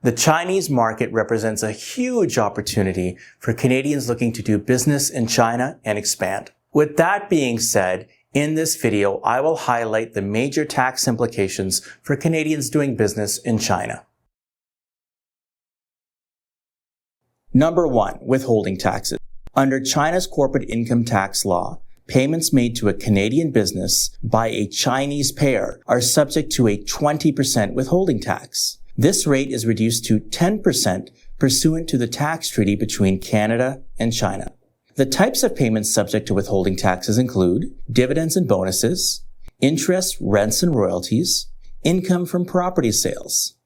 The Chinese market represents a huge opportunity for Canadians looking to do business in China and expand. With that being said, in this video, I will highlight the major tax implications for Canadians doing business in China. Number 1. Withholding taxes. Under China's corporate income tax law, payments made to a Canadian business by a Chinese payer are subject to a 20% withholding tax. This rate is reduced to 10% pursuant to the tax treaty between Canada and China. The types of payments subject to withholding taxes include dividends and bonuses, interest, rents and royalties, income from property sales.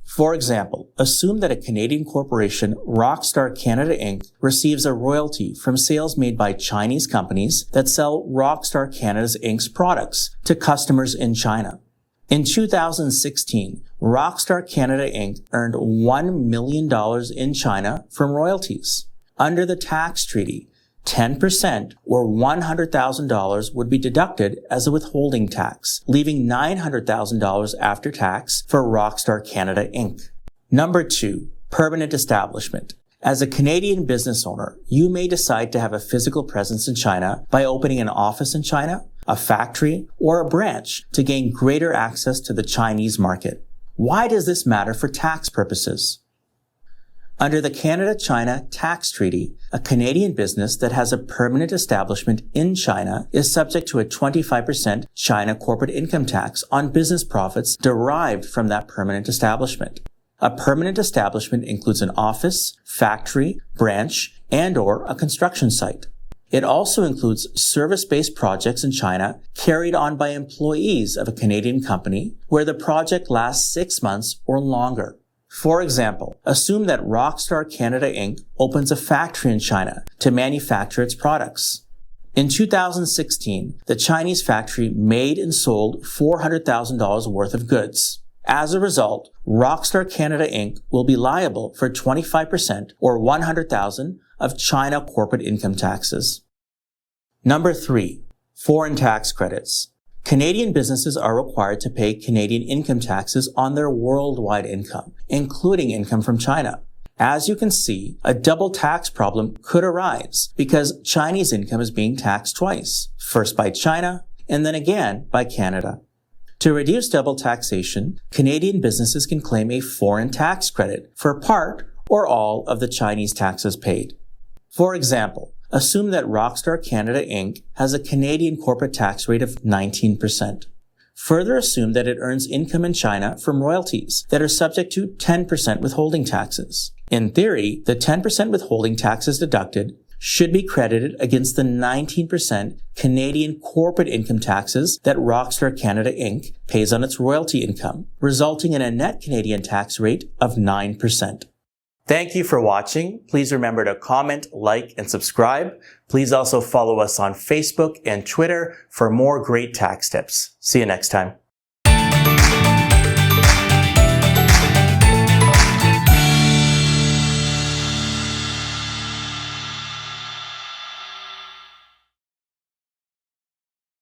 For example, assume that a Canadian corporation, Rockstar Canada Inc., receives a royalty from sales made by Chinese companies that sell Rockstar Canada Inc.'s products to customers in China. In 2016, Rockstar Canada Inc. earned $1 million in China from royalties. Under the tax treaty, 10% or $100,000 would be deducted as a withholding tax, leaving $900,000 after tax for Rockstar Canada Inc. Number 2, permanent establishment. As a Canadian business owner, you may decide to have a physical presence in China by opening an office in China, a factory, or a branch to gain greater access to the Chinese market. Why does this matter for tax purposes? Under the Canada-China Tax Treaty, a Canadian business that has a permanent establishment in China is subject to a 25% China corporate income tax on business profits derived from that permanent establishment. A permanent establishment includes an office, factory, branch, and/or a construction site. It also includes service-based projects in China carried on by employees of a Canadian company where the project lasts 6 months or longer. For example, assume that Rockstar Canada Inc. opens a factory in China to manufacture its products. In 2016, the Chinese factory made and sold $400,000 worth of goods. As a result, Rockstar Canada Inc. will be liable for 25% or $100,000 of China corporate income taxes. Number 3, foreign tax credits. Canadian businesses are required to pay Canadian income taxes on their worldwide income, including income from China. As you can see, a double tax problem could arise because Chinese income is being taxed twice, first by China and then again by Canada. To reduce double taxation, Canadian businesses can claim a foreign tax credit for part or all of the Chinese taxes paid. For example, assume that Rockstar Canada Inc. has a Canadian corporate tax rate of 19%. Further assume that it earns income in China from royalties that are subject to 10% withholding taxes. In theory, the 10% withholding taxes deducted should be credited against the 19% Canadian corporate income taxes that Rockstar Canada Inc. pays on its royalty income, resulting in a net Canadian tax rate of 9%. Thank you for watching. Please remember to comment, like, and subscribe. Please also follow us on Facebook and Twitter for more great tax tips. See you next time.